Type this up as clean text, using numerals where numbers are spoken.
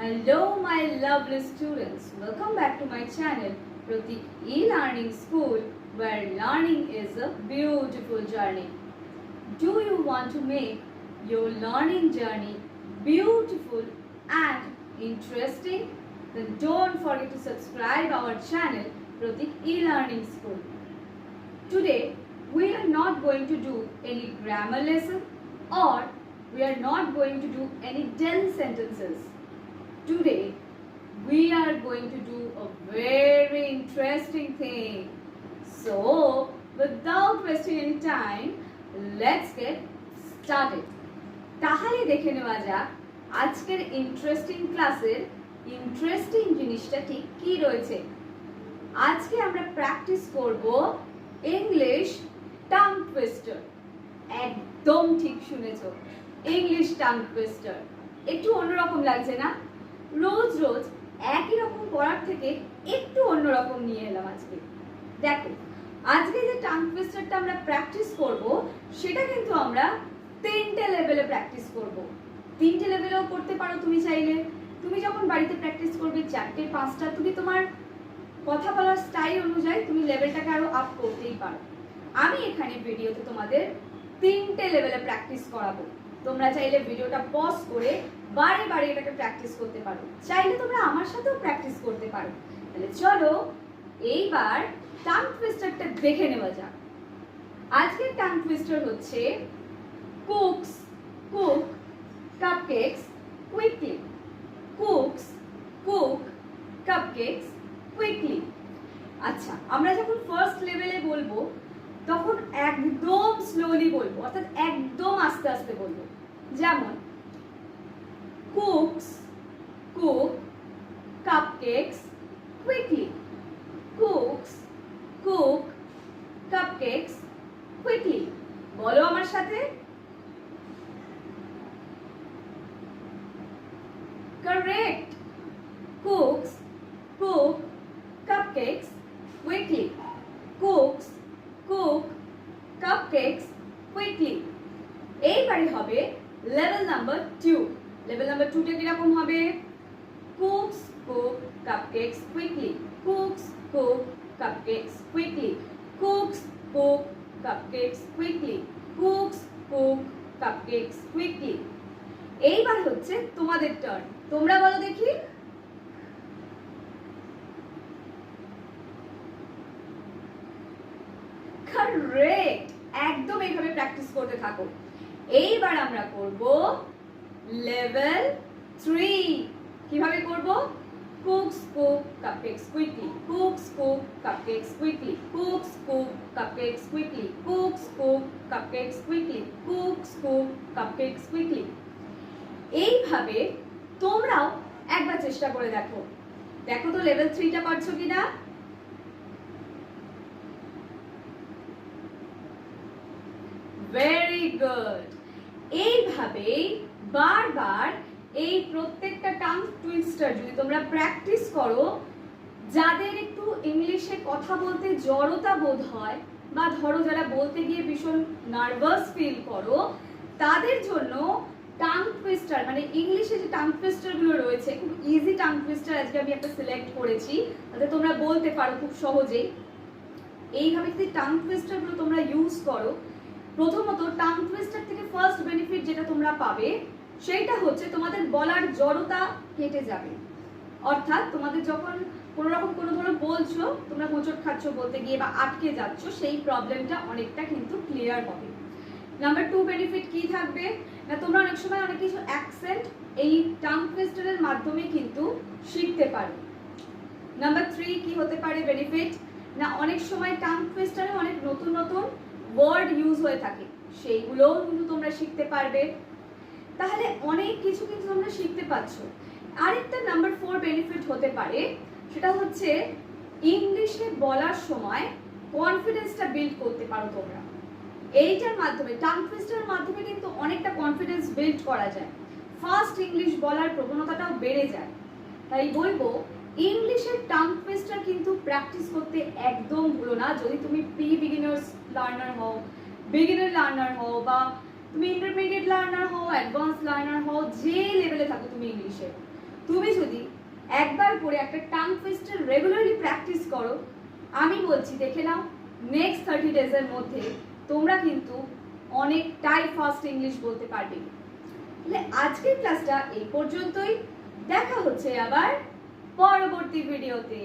Hello my lovely students, welcome back to my channel Pratik E-Learning School, where learning is a beautiful journey. Do you want to make your learning journey beautiful and interesting? Then don't forget to subscribe our channel Pratik E-Learning School. Today we are not going to do any grammar lesson or we are not going to do any dense sentences. Today we are going to do a very interesting thing. So without wasting any time, let's get started. তাহলে দেখে নেওয়া যাক আজকের interesting ক্লাসের interesting জিনিসটা ঠিক কি রয়েছে। আজকে আমরা প্র্যাকটিস করব ইংলিশ টাং টুইস্টার। একদম ঠিক শুনেছো, ইংলিশ টাং টুইস্টার। একটু অন্যরকম লাগছে না? রোজ রোজ একই রকম পড়ার থেকে একটু অন্যরকম নিয়ে এলাম আজকে। দেখো আজকে যে টাং টুইস্টারটা আমরা প্র্যাকটিস করব সেটা কিন্তু আমরা তিনটে লেভেলে প্র্যাকটিস করব। তিনটে লেভেলেও করতে পারো তুমি চাইলে। তুমি যখন বাড়িতে প্র্যাকটিস করবে 4টে 5টা, তুমি তোমার কথা বলার স্টাইল অনুযায়ী তুমি লেভেলটাকে আরো আপ করতেই পারো। আমি এখানে ভিডিওতে তোমাদের তিনটে লেভেলে প্র্যাকটিস করাবো। তোমরা চাইলে ভিডিওটা পজ করে বারে বারে এটাকে প্র্যাকটিস করতে পারো, চাইলে তোমরা আমার সাথেও প্র্যাকটিস করতে পারো। তাহলে চলো এইবার টাং টুইস্টারটা দেখে নেওয়া যাক। আজকের টাং টুইস্টার হচ্ছে cooks cook কাপকেকস quickly. Cooks cook কাপকেকস quickly. আচ্ছা, আমরা যখন ফার্স্ট লেভেলে বলবো তখন একদম স্লোলি বলবো, অর্থাৎ একদম আস্তে আস্তে বলবো। যেমন cooks cook cupcakes quickly. Cooks cook cupcakes quickly. বলো আমার সাথে। Correct. Cooks cook cupcakes quickly. Cooks cook cupcakes quickly. এইবারে হবে লেভেল নাম্বার 2। লেভেল নাম্বার 2টা কিরকম হবে? Cooks cook cupcakes quickly. Cooks cook cupcakes quickly. Cooks cook cupcakes quickly. Cooks cook cupcakes quickly. এইবার হচ্ছে তোমাদের টার্ন। তোমরা বলো দেখি। কারেক্ট, একদম এইভাবে প্র্যাকটিস করতে থাকো। এইবার আমরা করব লেভেল 3। কিভাবে করব? Cooks cook cupcakes quickly. Cooks cook cupcakes quickly. Cooks cook cupcakes quickly. Cooks cook cupcakes quickly. Cooks cook cupcakes quickly. এইভাবে তোমরাও একবার চেষ্টা করে দেখো। দেখো তো লেভেল 3টা পারছো কিনা। Very good. এইভাবে বারবার এই প্রত্যেকটা টাং টুইস্টার যদি তোমরা প্র্যাকটিস করো, যাদের একটু ইংলিশে কথা বলতে জড়তা বোধ হয় বা ধরো যারা বলতে গিয়ে ভীষণ নার্ভাস ফিল করো, তাদের জন্য টাং টুইস্টার মানে ইংলিশে যে টাং টুইস্টারগুলো রয়েছে, খুব ইজি টাং টুইস্টার আজকে আমি একটা সিলেক্ট করেছি, যাতে তোমরা বলতে পারো খুব সহজেই। এইভাবে যদি টাং টুইস্টারগুলো তোমরা ইউজ করো, প্রথমত টাং টুইস্টার থেকে ফার্স্ট বেনিফিট যেটা তোমরা পাবে সেইটা হচ্ছে তোমাদের বলার জড়তা কেটে যাবে। অর্থাৎ তোমাদের যখন কোনো রকম কোনো ধরো বলছো, তোমরা হোঁচট খাচ্ছ বলতে গিয়ে বা আটকে যাচ্ছ, সেই প্রবলেমটা অনেকটা কিন্তু ক্লিয়ার হবে। নাম্বার 2 বেনিফিট কি থাকবে না, তোমরা অনেক সময় অনেক কিছু অ্যাকসেন্ট এই টাং টুইস্টারের মাধ্যমে কিন্তু শিখতে পারো। নাম্বার 3 কি হতে পারে বেনিফিট না, অনেক সময় টাং টুইস্টারে অনেক নতুন নতুন ওয়ার্ড ইউজ হয়ে থাকে, সেইগুলোও কিন্তু তোমরা শিখতে পারবে। তাহলে অনেক কিছু কিন্তু তোমরা শিখতে পাচ্ছ। আরেকটা নাম্বার 4 বেনিফিট হতে পারে, সেটা হচ্ছে ইংলিশে বলার সময় কনফিডেন্সটা বিল্ড করতে পারো তোমরা। এইটার মাধ্যমে টাং টুইস্টারের মাধ্যমে কিন্তু অনেকটা কনফিডেন্স বিল্ড করা যায়, ফার্স্ট ইংলিশ বলার প্রবণতাটাও বেড়ে যায়। তাই বলবো ইংলিশের টাং টুইস্টার কিন্তু প্র্যাকটিস করতে একদম ভুলো না। যদি তুমি প্রি বিগিনার্স লার্নার হও, বিগিনার লার্নার হও, বা তুমি ইন্টারমিডিয়েট লার্নার হও, অ্যাডভান্স লার্নার হও, যে লেভেলে থাকো তুমি ইংলিশে, তুমি যদি একবার করে একটা টাং টুইস্টার রেগুলারলি প্র্যাকটিস করো, আমি বলছি দেখে নাও নেক্সট 30 ডেজের মধ্যে তোমরা কিন্তু অনেকটাই ফাস্ট ইংলিশ বলতে পারবে। তাহলে আজকের ক্লাসটা এই পর্যন্তই। দেখা হচ্ছে আবার পরবর্তী ভিডিওতে।